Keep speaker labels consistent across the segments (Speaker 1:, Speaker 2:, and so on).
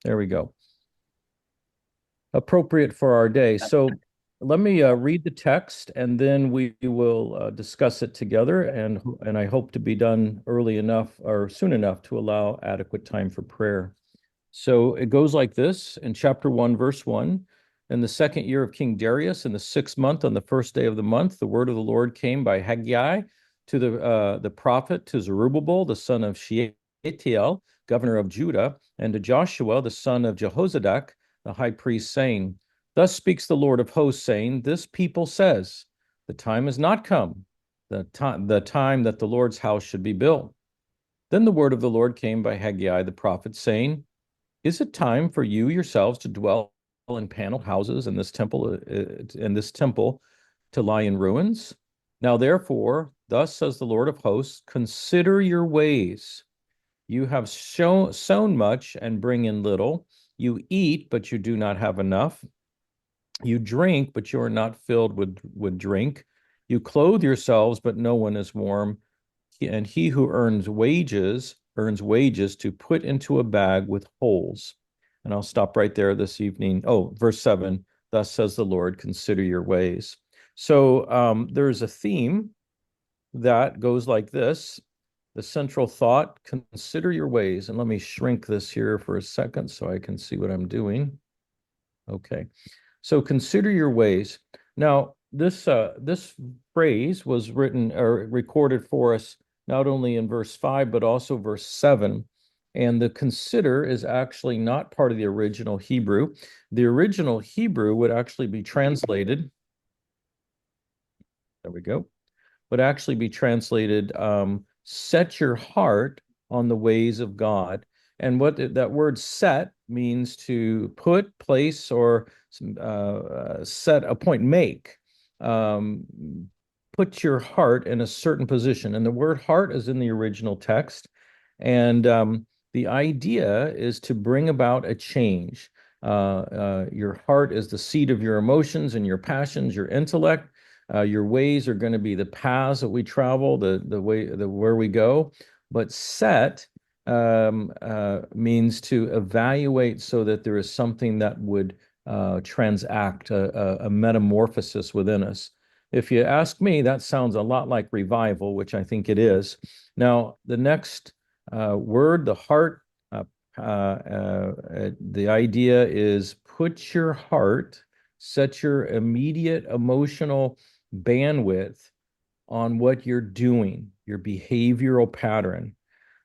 Speaker 1: There we go. Appropriate for our day. So let me read the text, and then we will discuss it together. And I hope to be done early enough or soon enough to allow adequate time for prayer. So it goes like this in chapter 1, verse 1. In the second year of King Darius, in the 6th month, on the first day of the month, the word of the Lord came by Haggai to the prophet, to Zerubbabel, the son of Shealtiel, governor of Judah, and to Joshua, the son of Jehozadak, the high priest, saying, Thus speaks the Lord of hosts, saying, This people says, The time has not come, the time that the Lord's house should be built. Then the word of the Lord came by Haggai the prophet, saying, Is it time for you yourselves to dwell in paneled houses, and this temple to lie in ruins? Now therefore, thus says the Lord of hosts, consider your ways. You have sown much and bring in little. You eat, but you do not have enough. You drink, but you are not filled with drink. You clothe yourselves, but no one is warm. And he who earns wages to put into a bag with holes. And I'll stop right there this evening. Oh, verse 7, thus says the Lord, consider your ways. So there's a theme that goes like this. The central thought, consider your ways. And let me shrink this here for a second so I can see what I'm doing. Okay. So consider your ways. Now, this phrase was written or recorded for us not only in verse 5, but also verse 7. And the consider is actually not part of the original Hebrew. The original Hebrew would actually be translated, there we go, would actually be translated, set your heart on the ways of God. And what that word set means to put, place, or set, appoint, make. Put your heart in a certain position. And the word heart is in the original text. And the idea is to bring about a change. Your heart is the seat of your emotions and your passions, your intellect. Your ways are going to be the paths that we travel, the way, where we go. But set means to evaluate so that there is something that would transact, a metamorphosis within us. If you ask me, that sounds a lot like revival, which I think it is. Now, the next word, the heart, the idea is put your heart, set your immediate emotional bandwidth on what you're doing, your behavioral pattern.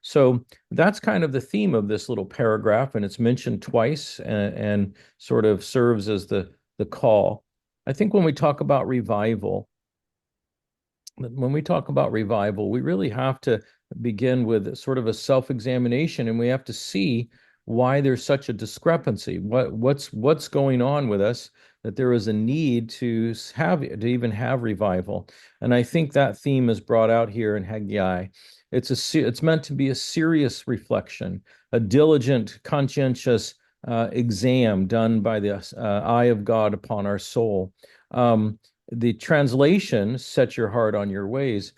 Speaker 1: So that's kind of the theme of this little paragraph, and it's mentioned twice and sort of serves as the call. I think when we talk about revival, we really have to begin with sort of a self-examination, and we have to see why there's such a discrepancy. What's going on with us that there is a need to even have revival. And I think that theme is brought out here in Haggai. It's meant to be a serious reflection, a diligent, conscientious exam done by the eye of God upon our soul. The translation, set your heart on your ways,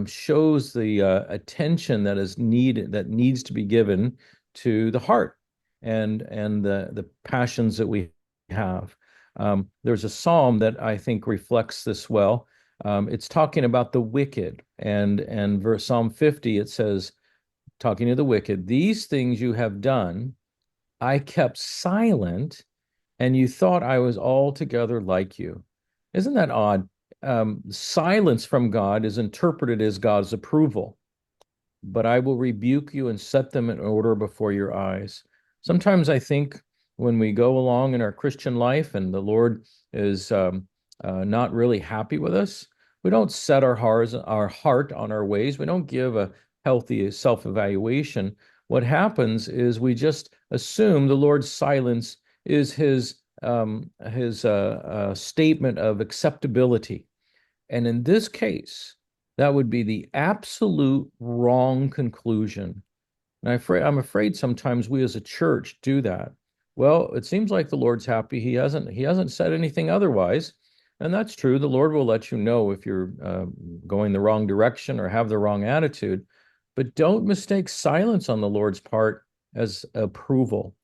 Speaker 1: shows the attention that needs to be given to the heart and the passions that we have. There's a psalm that I think reflects this well. It's talking about the wicked, and verse Psalm 50, it says, talking to the wicked, these things you have done, I kept silent, and you thought I was altogether like you. Isn't that odd? Silence from God is interpreted as God's approval, but I will rebuke you and set them in order before your eyes. Sometimes I think when we go along in our Christian life and the Lord is not really happy with us, we don't set our heart on our ways. We don't give a healthy self-evaluation. What happens is we just assume the Lord's silence is his statement of acceptability. And in this case, that would be the absolute wrong conclusion. And I'm afraid sometimes we as a church do that. Well, it seems like the Lord's happy. He hasn't said anything otherwise. And that's true. The Lord will let you know if you're going the wrong direction or have the wrong attitude. But don't mistake silence on the Lord's part as approval.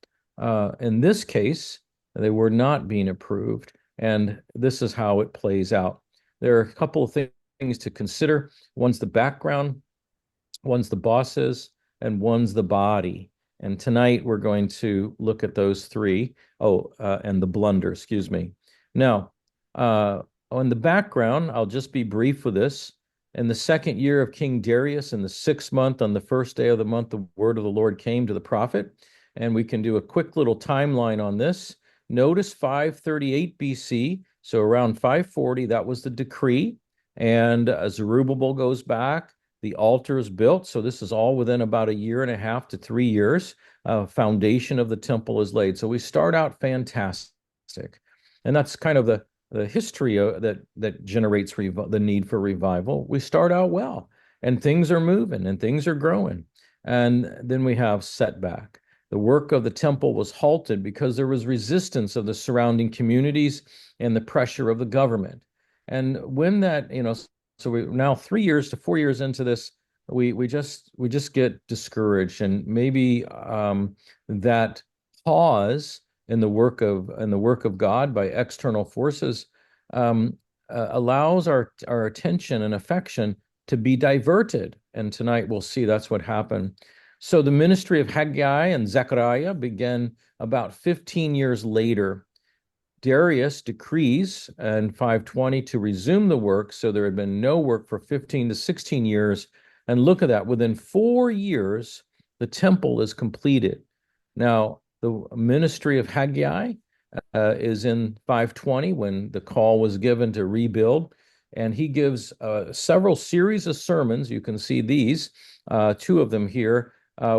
Speaker 1: In this case, they were not being approved, and this is how it plays out. There are a couple of things to consider. One's the background, one's the bosses, and one's the body. And tonight we're going to look at those three. Oh, and the blunder, excuse me. Now, on the background, I'll just be brief with this. In the second year of King Darius, in the 6th month, on the first day of the month, the word of the Lord came to the prophet. And we can do a quick little timeline on this. Notice 538 BC, so around 540, that was the decree. And Zerubbabel goes back. The altar is built, so this is all within about a year and a half to 3 years. Foundation of the temple is laid. So we start out fantastic. And that's kind of the history that generates the need for revival. We start out well, and things are moving, and things are growing. And then we have setback. The work of the temple was halted because there was resistance of the surrounding communities and the pressure of the government. And when that, so we now 3 years to 4 years into this, we just get discouraged, and maybe that pause in the work of God by external forces allows our attention and affection to be diverted. And tonight we'll see that's what happened. So the ministry of Haggai and Zechariah began about 15 years later. Darius decrees in 520 to resume the work, so there had been no work for 15 to 16 years. And look at that, within 4 years, the temple is completed. Now, the ministry of Haggai is in 520 when the call was given to rebuild. And he gives several series of sermons. You can see these, two of them here,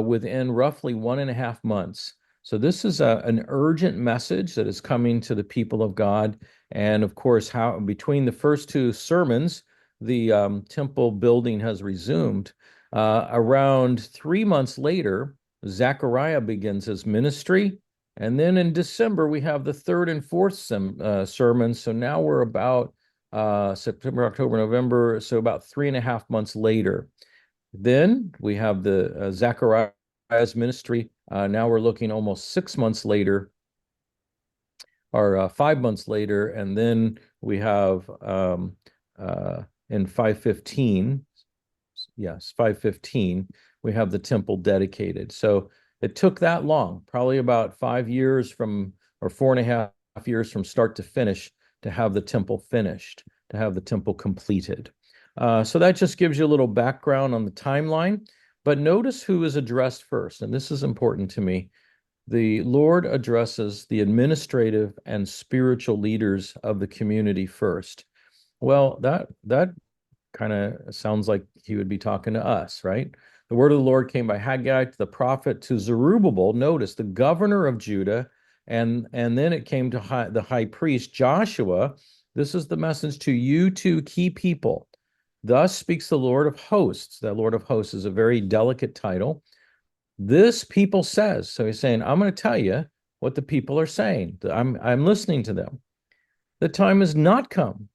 Speaker 1: within roughly 1.5 months. So this is an urgent message that is coming to the people of God. And of course, how between the first two sermons, the temple building has resumed. Around 3 months later, Zechariah begins his ministry. And then in December, we have the third and fourth sermons. So now we're about September, October, November, so about 3.5 months later. Then we have the Zechariah's ministry. Now we're looking almost 6 months later, or 5 months later, and then we have in 515, yes, 515, we have the temple dedicated. So it took that long, probably about 5 years or 4.5 years from start to finish to have the temple finished, to have the temple completed. So that just gives you a little background on the timeline. But notice who is addressed first, and this is important to me. The Lord addresses the administrative and spiritual leaders of the community first. Well, that kind of sounds like he would be talking to us, right? The word of the Lord came by Haggai to the prophet to Zerubbabel, notice the governor of Judah, and then it came to the high priest Joshua. This is the message to you two key people. Thus speaks the Lord of hosts. That Lord of hosts is a very delicate title. This people says, so he's saying, I'm going to tell you what the people are saying. I'm listening to them. The time has not come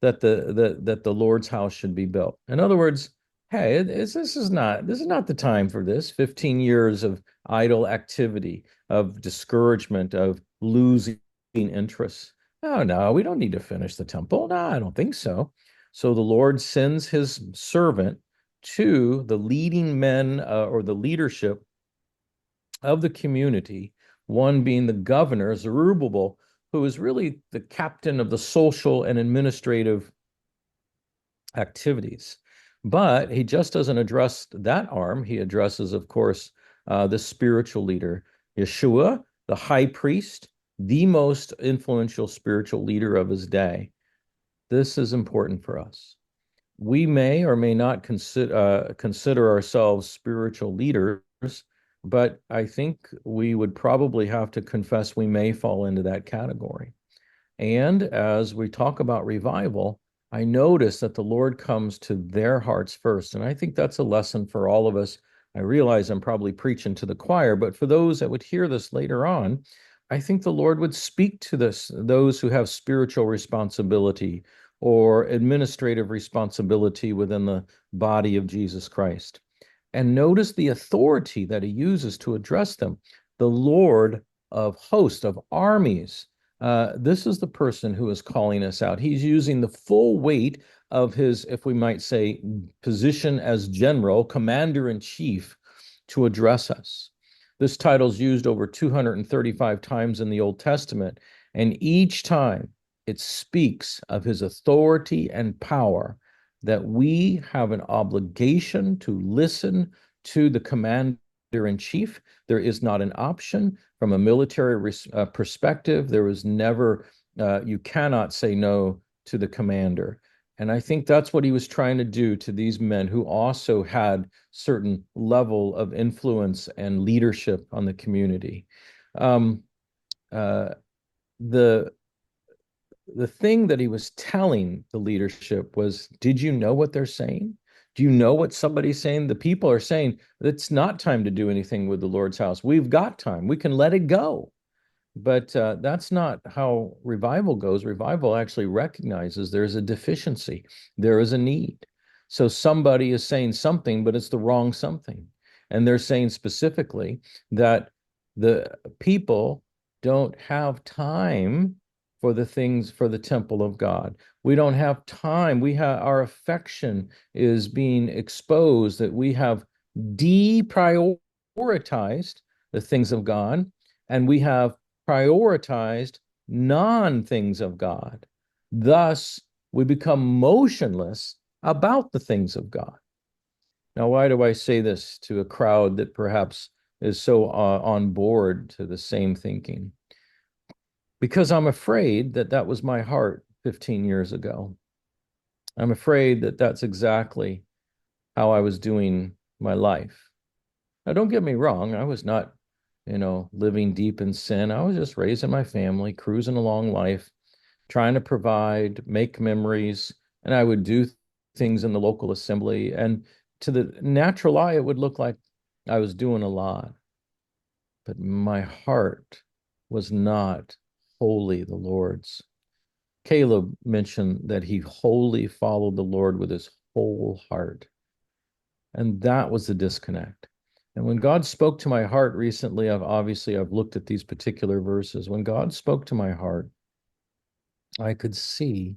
Speaker 1: that the Lord's house should be built. In other words, hey, this is not the time for this. 15 years of idle activity, of discouragement, of losing interest. No, we don't need to finish the temple. No, I don't think so. So the Lord sends his servant to the leading men or the leadership of the community, one being the governor, Zerubbabel, who is really the captain of the social and administrative activities. But he just doesn't address that arm. He addresses, of course, the spiritual leader, Yeshua, the high priest, the most influential spiritual leader of his day. This is important for us. We may or may not consider ourselves spiritual leaders, but I think we would probably have to confess we may fall into that category. And as we talk about revival, I notice that the Lord comes to their hearts first. And I think that's a lesson for all of us. I realize I'm probably preaching to the choir, but for those that would hear this later on, I think the Lord would speak to those who have spiritual responsibility or administrative responsibility within the body of Jesus Christ. And notice the authority that he uses to address them. The Lord of hosts, of armies. This is the person who is calling us out. He's using the full weight of his, if we might say, position as general, commander in chief, to address us. This title is used over 235 times in the Old Testament, and each time it speaks of his authority and power, that we have an obligation to listen to the commander in chief. There is not an option from a military perspective. There is never, you cannot say no to the commander. And I think that's what he was trying to do to these men who also had certain level of influence and leadership on the community. Um, uh, the the thing that he was telling the leadership was, did you know what they're saying? Do you know what somebody's saying? The people are saying, it's not time to do anything with the Lord's house. We've got time. We can let it go. But that's not how revival goes. Revival actually recognizes there's a deficiency, there is a need. So somebody is saying something, but it's the wrong something. And they're saying specifically that the people don't have time for the things for the temple of God. We don't have time. We have our affection is being exposed, that we have deprioritized the things of God, and we have prioritized non-things of God. Thus, we become motionless about the things of God. Now, why do I say this to a crowd that perhaps is so on board to the same thinking? Because I'm afraid that that was my heart 15 years ago. I'm afraid that that's exactly how I was doing my life. Now, don't get me wrong, I was not, living deep in sin. I was just raising my family, cruising along life, trying to provide, make memories, and I would do things in the local assembly. And to the natural eye, it would look like I was doing a lot. But my heart was not wholly the Lord's. Caleb mentioned that he wholly followed the Lord with his whole heart. And that was the disconnect. And when God spoke to my heart recently, I've looked at these particular verses. When God spoke to my heart, I could see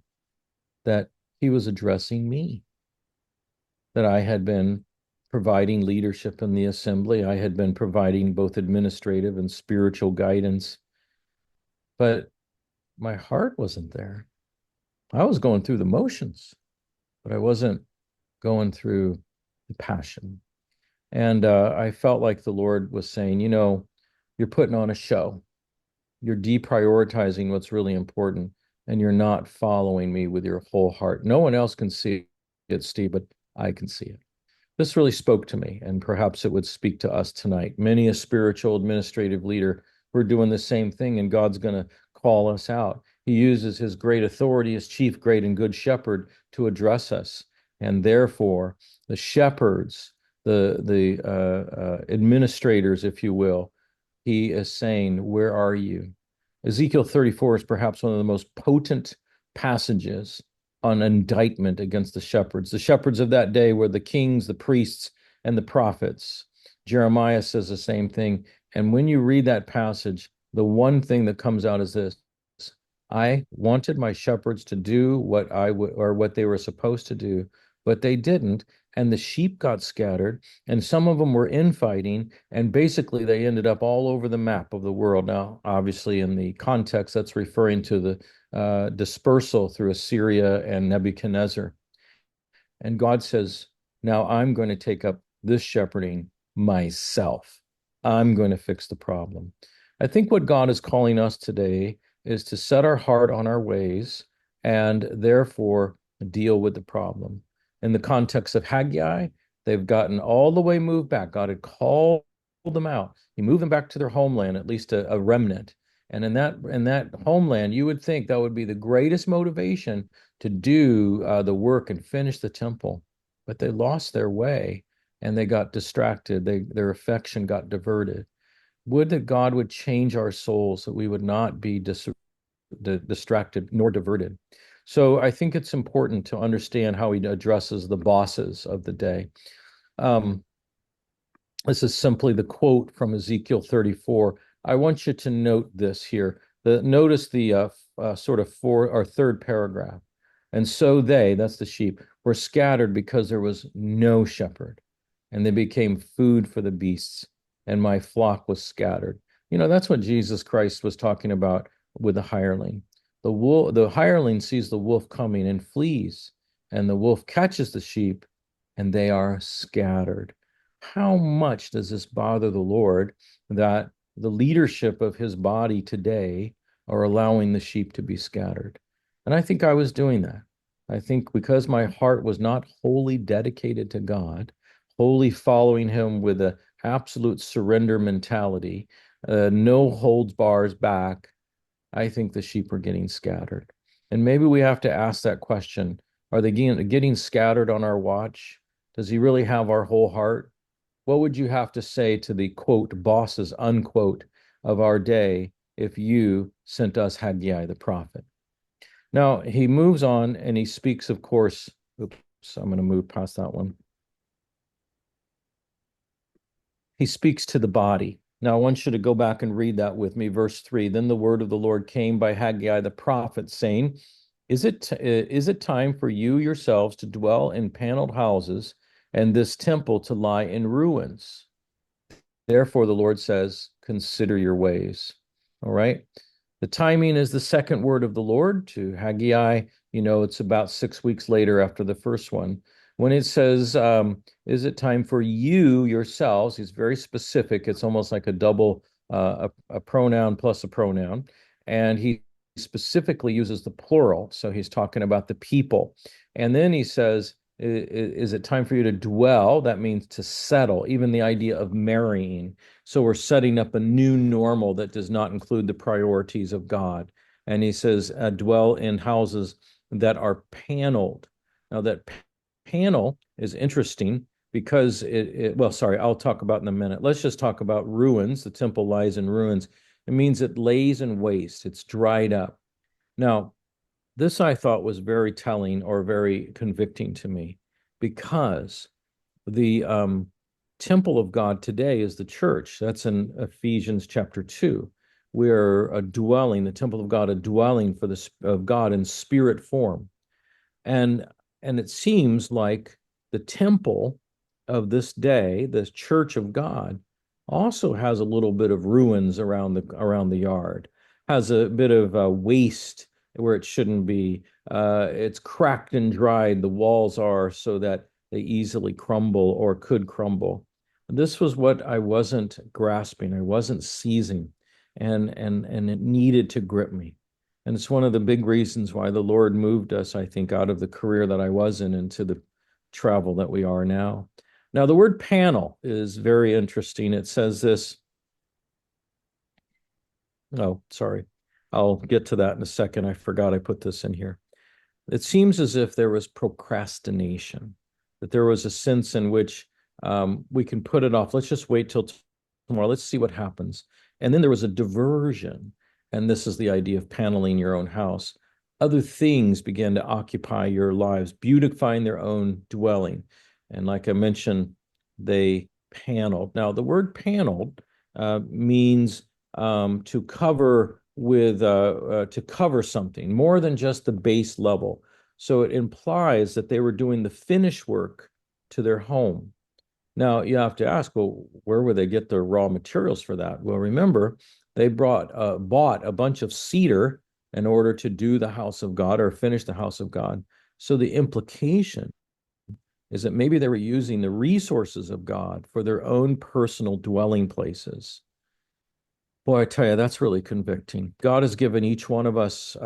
Speaker 1: that he was addressing me, that I had been providing leadership in the assembly. I had been providing both administrative and spiritual guidance, but my heart wasn't there. I was going through the motions, but I wasn't going through the passion. And I felt like the Lord was saying, you're putting on a show. You're deprioritizing what's really important, and you're not following me with your whole heart. No one else can see it, Steve, but I can see it. This really spoke to me, and perhaps it would speak to us tonight. Many a spiritual administrative leader, we're doing the same thing, and God's going to call us out. He uses his great authority as chief, great, and good shepherd to address us. And therefore, the shepherds, the administrators, if you will, he is saying, where are you? Ezekiel 34 is perhaps one of the most potent passages on indictment against the shepherds. The shepherds of that day were the kings, the priests, and the prophets. Jeremiah says the same thing. And when you read that passage, the one thing that comes out is this: I wanted my shepherds to do what what they were supposed to do, but they didn't. And the sheep got scattered, and some of them were infighting, and basically they ended up all over the map of the world. Now, obviously, in the context, that's referring to the dispersal through Assyria and Nebuchadnezzar. And God says, now I'm going to take up this shepherding myself. I'm going to fix the problem. I think what God is calling us today is to set our heart on our ways and therefore deal with the problem. In the context of Haggai, they've gotten all the way moved back. God had called them out. He moved them back to their homeland, at least a remnant. And in that homeland, you would think that would be the greatest motivation to do the work and finish the temple. But they lost their way and they got distracted. Their affection got diverted. Would that God would change our souls so we would not be distracted nor diverted. So I think it's important to understand how he addresses the bosses of the day. This is simply the quote from Ezekiel 34. I want you to note this here. Notice the sort of four or third paragraph. And so they, that's the sheep, were scattered because there was no shepherd, and they became food for the beasts, and my flock was scattered. That's what Jesus Christ was talking about with the hireling. The hireling sees the wolf coming and flees, and the wolf catches the sheep, and they are scattered. How much does this bother the Lord that the leadership of his body today are allowing the sheep to be scattered? And I think I was doing that. I think because my heart was not wholly dedicated to God, wholly following him with an absolute surrender mentality, no holds bars back, I think the sheep are getting scattered. And maybe we have to ask that question. Are they getting scattered on our watch? Does he really have our whole heart? What would you have to say to the quote bosses unquote of our day if you sent us Haggai the prophet? Now he moves on and he speaks, of course. Oops, I'm going to move past that one. He speaks to the body. Now, I want you to go back and read that with me. Verse 3. Then the word of the Lord came by Haggai the prophet, saying, is it time for you yourselves to dwell in paneled houses and this temple to lie in ruins? Therefore, the Lord says, consider your ways. All right. The timing is the second word of the Lord to Haggai. It's about 6 weeks later after the first one. When it says, is it time for you yourselves? He's very specific. It's almost like a double, a pronoun plus a pronoun. And he specifically uses the plural. So he's talking about the people. And then he says, is it time for you to dwell? That means to settle, even the idea of marrying. So we're setting up a new normal that does not include the priorities of God. And he says, dwell in houses that are paneled. Now, that panel is interesting because well, sorry, I'll talk about in a minute. Let's just talk about ruins. The temple lies in ruins. It means it lays in waste, it's dried up. Now, this I thought was very telling or very convicting to me because the temple of God today is the church. That's in Ephesians chapter 2. We're a dwelling, the temple of God, a dwelling for of God in spirit form. And it seems like the temple of this day, the church of God, also has a little bit of ruins around the yard, has a bit of waste where it shouldn't be. It's cracked and dried. The walls are so that they easily crumble or could crumble. This was what I wasn't grasping. I wasn't seizing, and it needed to grip me. And it's one of the big reasons why the Lord moved us, I think, out of the career that I was in into the travel that we are now. Now, the word panel is very interesting. It says this. Oh, sorry. I'll get to that in a second. I forgot I put this in here. It seems as if there was procrastination, that there was a sense in which we can put it off. Let's just wait till tomorrow. Let's see what happens. And then there was a diversion. And this is the idea of paneling your own house. Other things began to occupy your lives, beautifying their own dwelling. And like I mentioned, they paneled. Now, the word paneled means to cover to cover something more than just the base level. So it implies that they were doing the finish work to their home. Now you have to ask, well, where would they get the raw materials for that? Well, remember, they bought a bunch of cedar in order to do the house of God or finish the house of God. So the implication is that maybe they were using the resources of God for their own personal dwelling places. Boy, I tell you, that's really convicting. God has given each one of us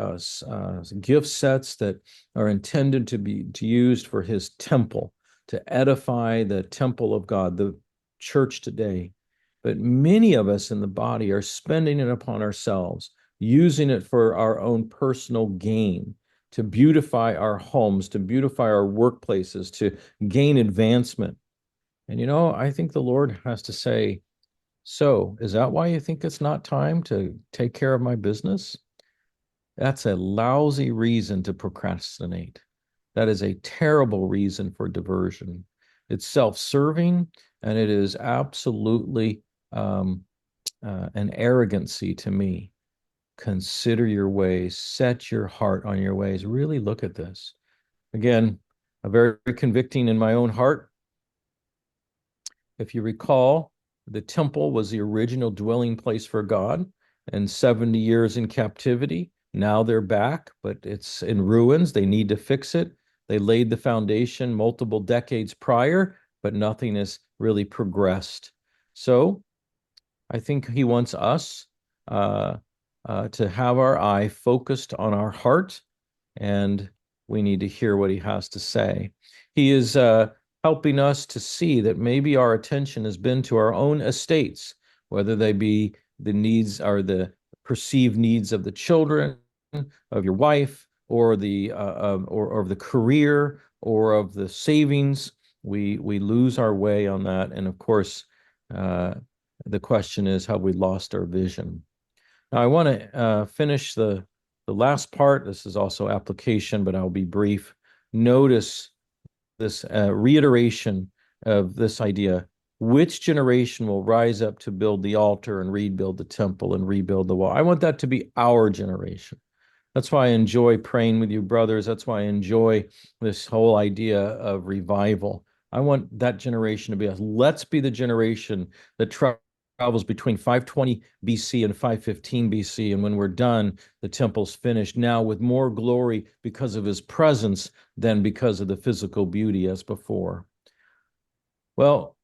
Speaker 1: gift sets that are intended to be used for His temple, to edify the temple of God, the church today. But many of us in the body are spending it upon ourselves, using it for our own personal gain, to beautify our homes, to beautify our workplaces, to gain advancement. And I think the Lord has to say, so, is that why you think it's not time to take care of my business? That's a lousy reason to procrastinate. That is a terrible reason for diversion. It's self-serving and it is absolutely an arrogancy to me. Consider your ways, set your heart on your ways. Really look at this. Again, a very convicting in my own heart. If you recall, the temple was the original dwelling place for God, and 70 years in captivity. Now they're back, but it's in ruins. They need to fix it. They laid the foundation multiple decades prior, but nothing has really progressed. So I think he wants us uh, to have our eye focused on our heart, and we need to hear what he has to say. He is helping us to see that maybe our attention has been to our own estates, whether they be the needs or the perceived needs of the children, of your wife, or of the career, or of the savings. We lose our way on that, and of course, uh, the question is, have we lost our vision? Now, I want to finish the last part. This is also application, but I'll be brief. Notice this reiteration of this idea. Which generation will rise up to build the altar and rebuild the temple and rebuild the wall? I want that to be our generation. That's why I enjoy praying with you, brothers. That's why I enjoy this whole idea of revival. I want that generation to be us. Let's be the generation that travels between 520 BC and 515 BC. And when we're done, the temple's finished now with more glory because of his presence than because of the physical beauty as before. Well,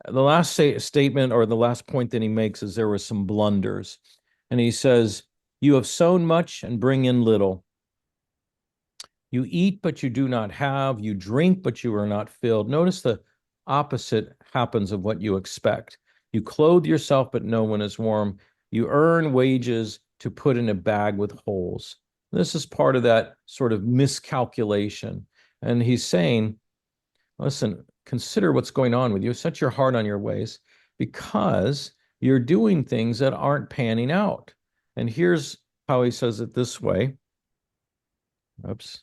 Speaker 1: the last statement or the last point that he makes is there were some blunders. And he says, you have sown much and bring in little. You eat, but you do not have. You drink, but you are not filled. Notice the opposite happens of what you expect. You clothe yourself, but no one is warm. You earn wages to put in a bag with holes. This is part of that sort of miscalculation. And he's saying, listen, consider what's going on with you. Set your heart on your ways because you're doing things that aren't panning out. And here's how he says it this way. Oops.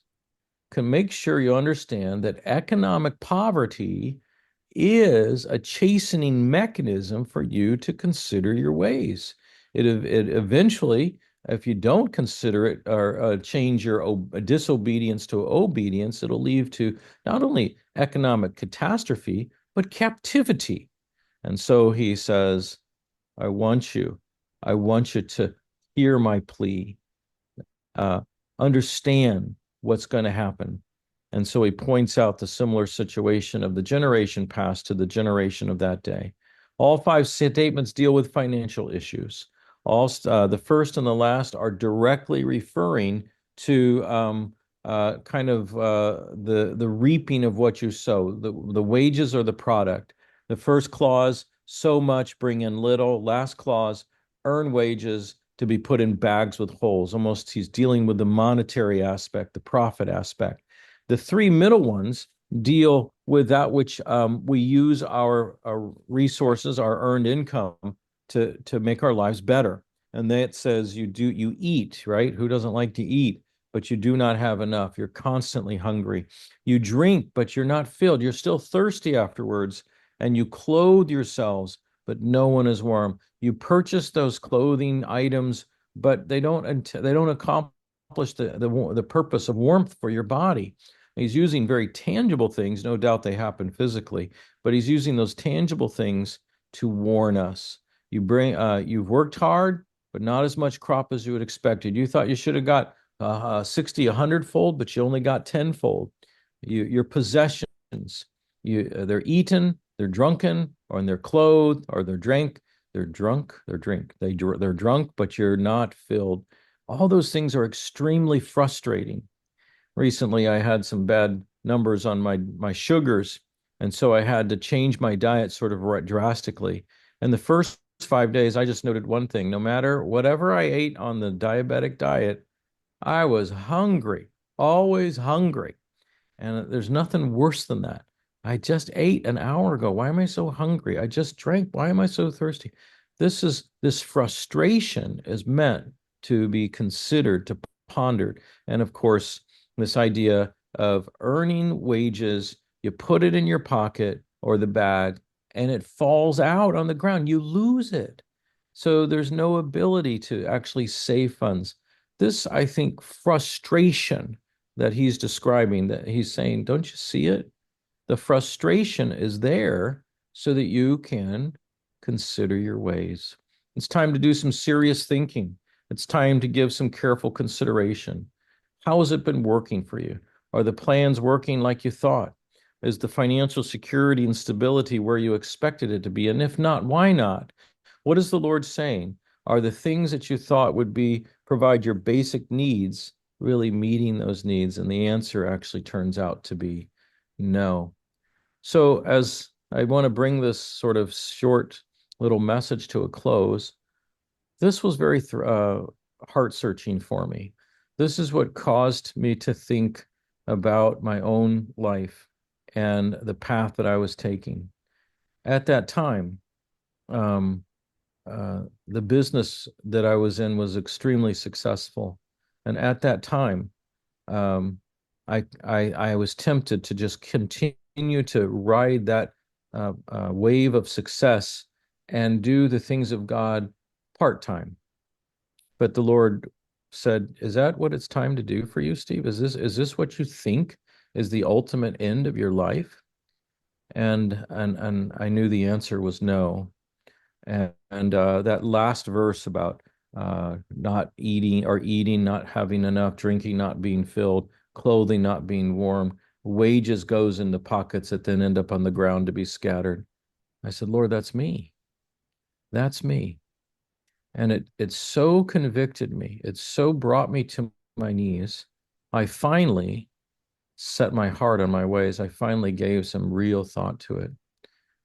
Speaker 1: Can make sure you understand that economic poverty is a chastening mechanism for you to consider your ways. It eventually, if you don't consider it or change your disobedience to obedience, it'll lead to not only economic catastrophe, but captivity. And so he says, I want you to hear my plea, uh, understand what's going to happen. And so he points out the similar situation of the generation past to the generation of that day. All five statements deal with financial issues. The first and the last are directly referring to the reaping of what you sow. The wages are the product. The first clause, sow much, bring in little. Last clause, earn wages to be put in bags with holes. Almost he's dealing with the monetary aspect, the profit aspect. The three middle ones deal with that which we use our resources, our earned income to make our lives better. And that says you eat, right? Who doesn't like to eat? But you do not have enough. You're constantly hungry. You drink, but you're not filled. You're still thirsty afterwards. And you clothe yourselves, but no one is warm. You purchase those clothing items, but they don't accomplish the purpose of warmth for your body. He's using very tangible things. No doubt they happen physically, but he's using those tangible things to warn us. You've worked hard, but not as much crop as you had expected. You thought you should have got 60, 100-fold, but you only got 10-fold. Your possessions, they're eaten, they're drunken, or they're clothed, or they're drank. They're drunk, they're drunk, but you're not filled. All those things are extremely frustrating. Recently, I had some bad numbers on my sugars, and so I had to change my diet sort of drastically. And the first 5 days, I just noted one thing: no matter whatever I ate on the diabetic diet, I was hungry, always hungry. And there's nothing worse than that. I just ate an hour ago. Why am I so hungry? I just drank. Why am I so thirsty? This frustration is meant to be considered, to pondered. And of course, this idea of earning wages, you put it in your pocket or the bag, and it falls out on the ground. You lose it. So there's no ability to actually save funds. This, I think, frustration that he's describing, that he's saying, don't you see it? The frustration is there so that you can consider your ways. It's time to do some serious thinking. It's time to give some careful consideration. How has it been working for you? Are the plans working like you thought? Is the financial security and stability where you expected it to be? And if not, why not? What is the Lord saying? Are the things that you thought would be provide your basic needs really meeting those needs? And the answer actually turns out to be no. So, as I want to bring this sort of short little message to a close, this was very heart searching for me. This is what caused me to think about my own life and the path that I was taking. At that time, um, the business that I was in was extremely successful. And at that time, um, I was tempted to just continue to ride that wave of success and do the things of God part time. But the Lord said, "Is that what it's time to do for you, Steve? Is this what you think is the ultimate end of your life?" And I knew the answer was no. And that last verse about not eating, not having enough, drinking, not being filled, clothing not being warm, wages goes in the pockets that then end up on the ground to be scattered. I said, Lord, that's me. That's me. And it so convicted me. It so brought me to my knees. I finally set my heart on my ways. I finally gave some real thought to it.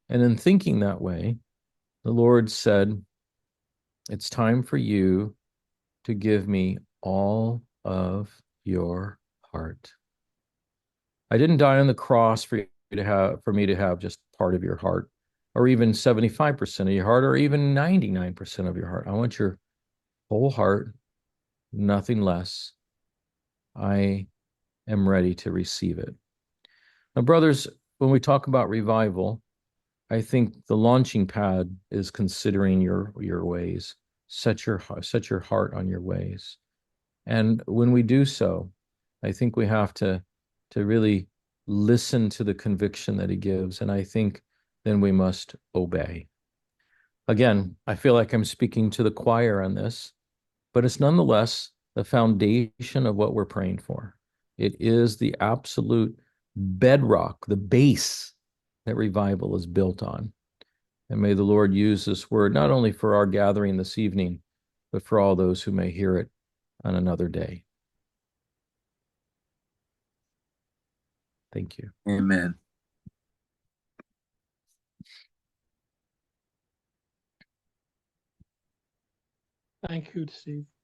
Speaker 1: And in thinking that way, the Lord said, it's time for you to give me all of your heart. I didn't die on the cross for me to have just part of your heart, or even 75% of your heart, or even 99% of your heart. I want your whole heart, nothing less. I am ready to receive it. Now, brothers, when we talk about revival, I think the launching pad is considering your ways. Set your heart on your ways. And when we do so, I think we have to really listen to the conviction that he gives. And I think then we must obey. Again, I feel like I'm speaking to the choir on this, but it's nonetheless the foundation of what we're praying for. It is the absolute bedrock, the base that revival is built on. And may the Lord use this word not only for our gathering this evening, but for all those who may hear it on another day. Thank you.
Speaker 2: Amen.
Speaker 3: Thank you, Steve.